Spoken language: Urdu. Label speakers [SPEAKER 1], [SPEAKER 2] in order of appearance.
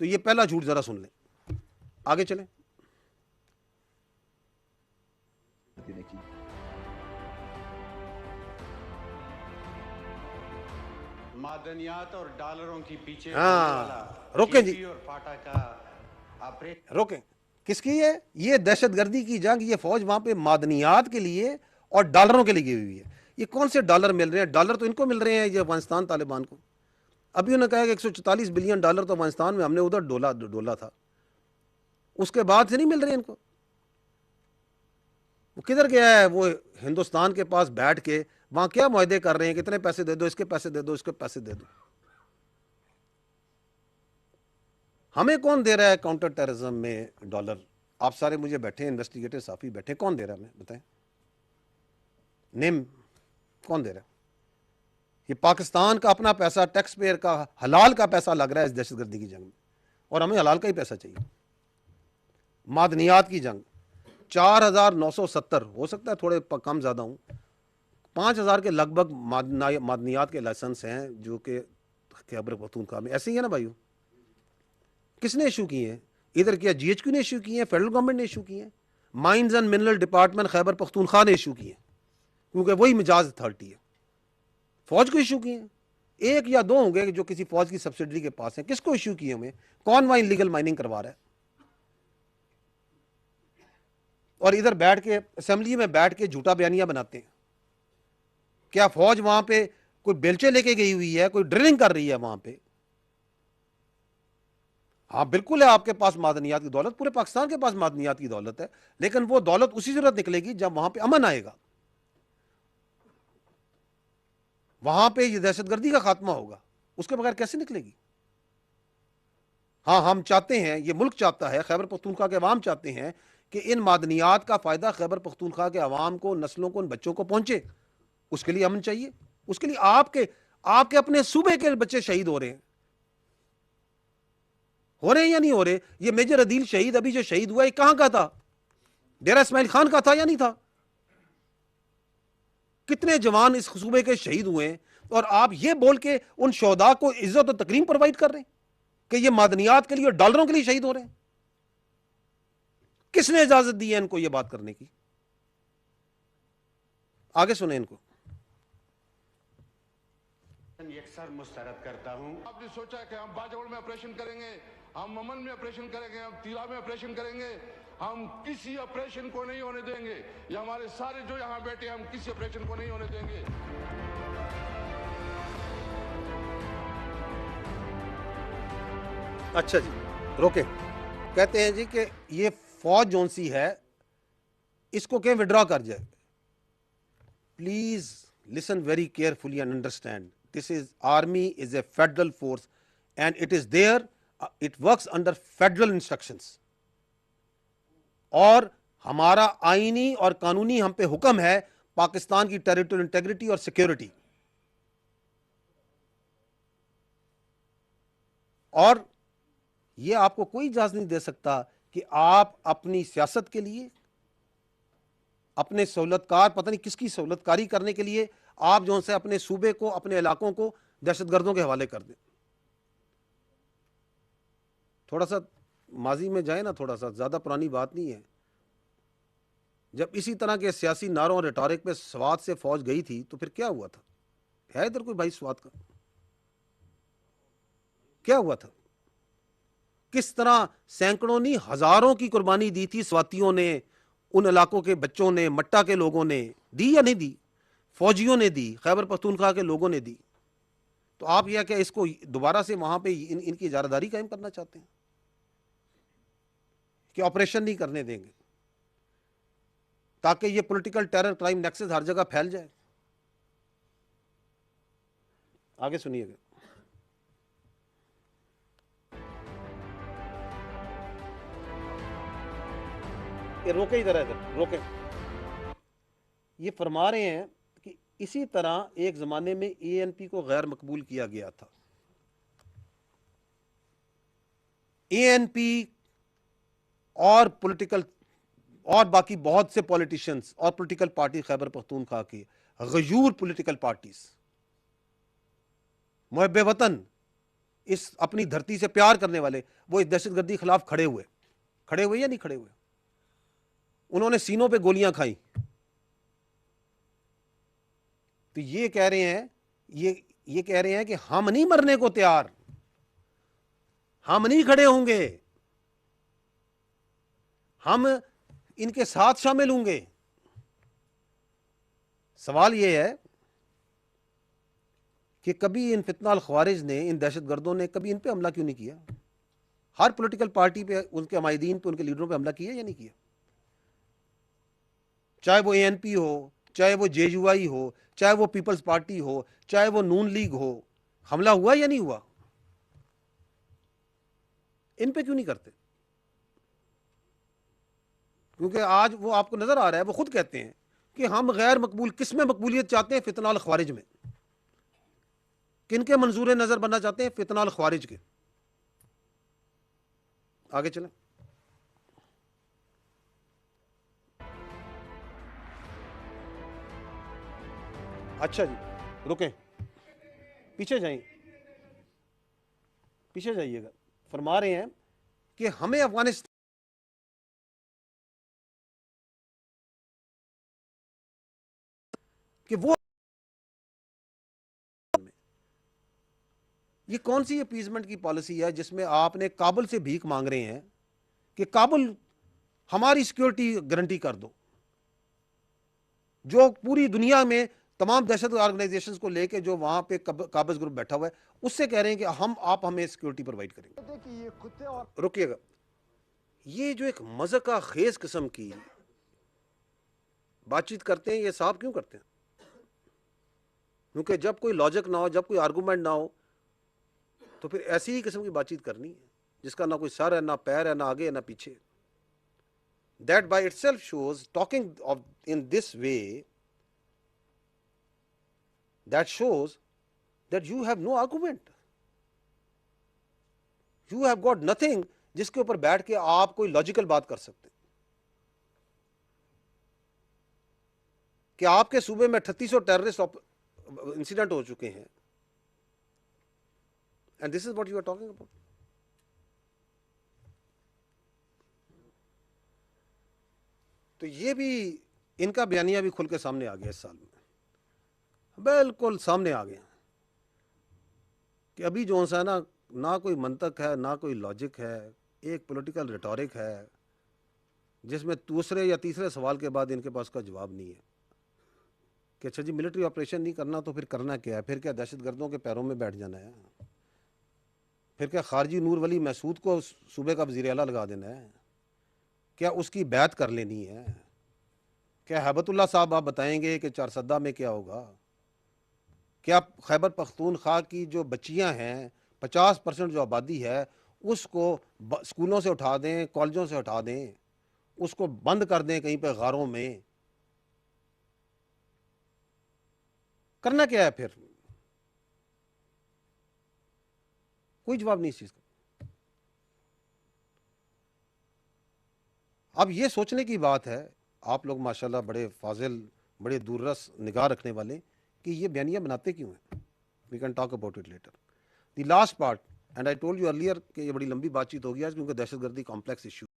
[SPEAKER 1] تو یہ پہلا جھوٹ ذرا سن لیں. آگے چلیں.
[SPEAKER 2] معدنیات اور ڈالروں کی پیچھے
[SPEAKER 1] روکیں جی, روکیں. کس کی ہے یہ دہشت گردی کی جنگ؟ یہ فوج وہاں پہ معدنیات کے لیے اور ڈالروں کے لیے ہوئی ہے. یہ کون سے ڈالر مل رہے ہیں؟ ڈالر تو ان کو مل رہے ہیں یہ افغانستان طالبان کو. ابھی انہوں نے کہا کہ 144 بلین ڈالر تو افغانستان میں ہم نے ادھر ڈولا تھا, اس کے بعد سے نہیں مل رہے ان کو. وہ کدھر گیا ہے؟ وہ ہندوستان کے پاس بیٹھ کے وہاں کیا معاہدے کر رہے ہیں, کتنے پیسے دے دو, اس کے پیسے دے دو, اس کے پیسے دے دو. ہمیں کون دے رہا ہے کاؤنٹر ٹیررزم میں ڈالر؟ آپ سارے مجھے بیٹھے ہیں, انویسٹیگیٹر صافی بیٹھے, کون دے رہا ہے ہمیں بتائیں؟ نیم کون دے رہا ہے؟ یہ پاکستان کا اپنا پیسہ, ٹیکس پیئر کا حلال کا پیسہ لگ رہا ہے اس دہشت گردی کی جنگ میں, اور ہمیں حلال کا ہی پیسہ چاہیے. معدنیات کی جنگ 4970, ہو سکتا ہے تھوڑے کم زیادہ ہوں, 5000 کے لگ بھگ معدنیات کے لائسنس ہیں جو کہ خیبر پختونخوا میں. ایسے ہی ہے نا بھائیو؟ کس نے ایشو کیے ہیں؟ ادھر کیا جی ایچ کیو نے ایشو کیے ہیں, فیڈرل گورنمنٹ نے ایشو کیے ہیں, mines and mineral department Khyber Pakhtunkhwa نے ایشو کیے ہیں کیونکہ وہی مجاز اتھارٹی ہے. فوج کو ایشو کیے ہیں, ایک یا دو ہوں گے جو کسی فوج کی سبسڈری کے پاس ہیں. کس کو ایشو کیے ہمیں؟ کون وہاں انلیگل مائننگ کروا رہا ہے؟ اور ادھر بیٹھ کے اسمبلی میں بیٹھ کے جھوٹا بیانیہ بناتے ہیں. کیا فوج وہاں پہ کوئی بیلچے لے کے گئی ہوئی ہے, کوئی ڈرلنگ کر رہی ہے وہاں پہ؟ ہاں بالکل ہے, آپ کے پاس معدنیات کی دولت, پورے پاکستان کے پاس معدنیات کی دولت ہے, لیکن وہ دولت اسی صورت نکلے گی جب وہاں پہ امن آئے گا, وہاں پہ یہ دہشت گردی کا خاتمہ ہوگا. اس کے بغیر کیسے نکلے گی؟ ہاں ہم چاہتے ہیں, یہ ملک چاہتا ہے, خیبر پختونخوا کے عوام چاہتے ہیں کہ ان معدنیات کا فائدہ خیبر پختونخوا کے عوام کو, نسلوں کو, ان بچوں کو پہنچے. اس کے لیے امن چاہیے. اس کے لیے آپ کے اپنے صوبے کے بچے شہید ہو رہے ہیں یا نہیں ہو رہے؟ یہ میجر عدیل شہید ابھی جو شہید ہوا ہے کہاں کا تھا؟ ڈیرہ اسماعیل خان کا تھا یا نہیں تھا؟ کتنے جوان اس صوبے کے شہید ہوئے ہیں, اور آپ یہ بول کے ان شہداء کو عزت و تکریم پرووائڈ کر رہے ہیں کہ یہ معدنیات کے لیے اور ڈالروں کے لیے شہید ہو رہے ہیں. کس نے اجازت دی ہے ان کو یہ بات کرنے کی؟ آگے سنیں ان کو.
[SPEAKER 2] یکسر مسترد کرتا ہوں.
[SPEAKER 3] آپ نے سوچا کہ ہم باجوڑ میں آپریشن کریں گے, ہم ممن میں آپریشن کریں گے, ہم تیلا میں آپریشن کریں گے, ہم کسی آپریشن کو نہیں ہونے دیں گے. یہ ہمارے سارے جو یہاں بیٹھے, ہم کسی آپریشن کو نہیں ہونے دیں گے.
[SPEAKER 1] اچھا جی, روکے. کہتے ہیں جی کہ یہ فوج جون سی ہے اس کو کہ وڈرا کر جائے. Please listen very carefully and understand, this is army is a federal force and it is there, it works under federal instructions. اور ہمارا آئینی اور قانونی ہم پہ حکم ہے پاکستان کی ٹیریٹوریل انٹیگریٹی اور سیکیورٹی. اور یہ آپ کو کوئی اجازت نہیں دے سکتا کہ آپ اپنی سیاست کے لیے, اپنے سہولت کار, پتہ نہیں کس کی سہولت کاری کرنے کے لیے آپ جو سے اپنے صوبے کو, اپنے علاقوں کو دہشت گردوں کے حوالے کر دیں. تھوڑا سا ماضی میں جائیں نا, تھوڑا سا, زیادہ پرانی بات نہیں ہے. جب اسی طرح کے سیاسی نعروں اور ریٹورک پہ سوات سے فوج گئی تھی تو پھر کیا ہوا تھا؟ ہے ادھر کوئی بھائی سوات کا؟ کیا ہوا تھا؟ کس طرح سینکڑوں نہیں ہزاروں کی قربانی دی تھی سواتیوں نے, ان علاقوں کے بچوں نے, مٹا کے لوگوں نے دی یا نہیں دی؟ فوجیوں نے دی, خیبر پختونخوا کے لوگوں نے دی. تو آپ یہ کہ اس کو دوبارہ سے وہاں پہ ان کی اجارہ داری قائم کرنا چاہتے ہیں کہ آپریشن نہیں کرنے دیں گے تاکہ یہ پولیٹیکل ٹیرر کرائم نیکسس ہر جگہ پھیل جائے. آگے سنیے گا. روکے ادھر, روکے. یہ فرما رہے ہیں کہ اسی طرح ایک زمانے میں اے این پی کو غیر مقبول کیا گیا تھا. اے این پی اور پولیٹیکل اور باقی بہت سے پولیٹیشنز اور پولیٹیکل پارٹی خیبر پختونخوا کی غیور پولیٹیکل پارٹیز محب وطن اس اپنی دھرتی سے پیار کرنے والے وہ اس دہشت گردی کے خلاف کھڑے ہوئے یا نہیں کھڑے ہوئے؟ انہوں نے سینوں پہ گولیاں کھائیں. تو یہ کہہ رہے ہیں کہ ہم نہیں مرنے کو تیار، ہم نہیں کھڑے ہوں گے، ہم ان کے ساتھ شامل ہوں گے. سوال یہ ہے کہ کبھی ان فتنہ الخوارج نے، ان دہشت گردوں نے کبھی ان پہ حملہ کیوں نہیں کیا؟ ہر پولیٹیکل پارٹی پہ، ان کے عمائدین پہ، ان کے لیڈروں پہ حملہ کیا یا نہیں کیا؟ چاہے وہ ANP ہو، چاہے وہ JUI ہو، چاہے وہ پیپلز پارٹی ہو، چاہے وہ نون لیگ ہو، حملہ ہوا یا نہیں ہوا؟ ان پہ کیوں نہیں کرتے؟ کیونکہ آج وہ آپ کو نظر آ رہا ہے، وہ خود کہتے ہیں کہ ہم غیر مقبول، کس میں مقبولیت چاہتے ہیں؟ فتنہ الخوارج میں. کن کے منظور نظر بننا چاہتے ہیں؟ فتنہ الخوارج کے. آگے چلیں. اچھا جی رکیں، پیچھے جائیے گا. فرما رہے ہیں کہ ہمیں افغانستان کہ وہ یہ کون سی اپیزمنٹ کی پالیسی ہے جس میں آپ نے کابل سے بھیک مانگ رہے ہیں کہ کابل ہماری سیکورٹی گارنٹی کر دو، جو پوری دنیا میں تمام دہشت آرگنائزیشنز کو لے کے جو وہاں پہ قابض گروپ بیٹھا ہوا ہے اس سے کہہ رہے ہیں کہ آپ ہمیں سیکورٹی پرووائڈ کریں گے. رکیے گا، یہ جو ایک مذاقہ خیز قسم کی بات چیت کرتے ہیں، یہ صاحب کیوں کرتے ہیں؟ کیونکہ جب کوئی لاجک نہ ہو، جب کوئی آرگومنٹ نہ ہو، تو پھر ایسی ہی قسم کی بات چیت کرنی ہے جس کا نہ کوئی سر ہے، نہ پیر ہے، نہ آگے ہے، نہ پیچھے. That by itself shows, talking of in this way, that shows that you have no argument. You have got nothing جس کے اوپر بیٹھ کے آپ کوئی لاجیکل بات کر سکتے. کہ آپ کے صوبے میں 3800 ٹیررسٹ انسیڈنٹ ہو چکے ہیں. And this is what you are talking about. تو یہ بھی ان کا بیانیہ بھی کھل کے سامنے آ گیا اس سال میں، بالکل سامنے آ گیا کہ ابھی جو ہے نا، نہ کوئی منطق ہے، نہ کوئی لاجک ہے، ایک پولیٹیکل ریٹورک ہے جس میں دوسرے یا تیسرے سوال کے بعد ان کے پاس کا جواب نہیں ہے کہ اچھا جی ملٹری آپریشن نہیں کرنا تو پھر کرنا کیا ہے؟ پھر کیا دہشت گردوں کے پیروں میں بیٹھ جانا ہے؟ پھر کیا خارجی نور ولی محسود کو صوبے کا وزیر اعلیٰ لگا دینا ہے؟ کیا اس کی بیعت کر لینی ہے؟ کیا ہیبت اللہ صاحب آپ بتائیں گے کہ چارسدہ میں کیا ہوگا؟ کیا خیبر پختونخوا کی جو بچیاں ہیں، 50% جو آبادی ہے، اس کو اسکولوں سے اٹھا دیں، کالجوں سے اٹھا دیں، اس کو بند کر دیں کہیں پہ غاروں میں؟ کرنا کیا ہے پھر؟ کوئی جواب نہیں اس چیز کا. اب یہ سوچنے کی بات ہے، آپ لوگ ماشاءاللہ بڑے فاضل، بڑے دور رس نگاہ رکھنے والے، کہ یہ بیانیہ بناتے کیوں ہیں. We can talk about it later. The last part, and I told you earlier کہ یہ بڑی لمبی بات چیت ہوگی آج کیونکہ دہشت گردی کمپلیکس ایشو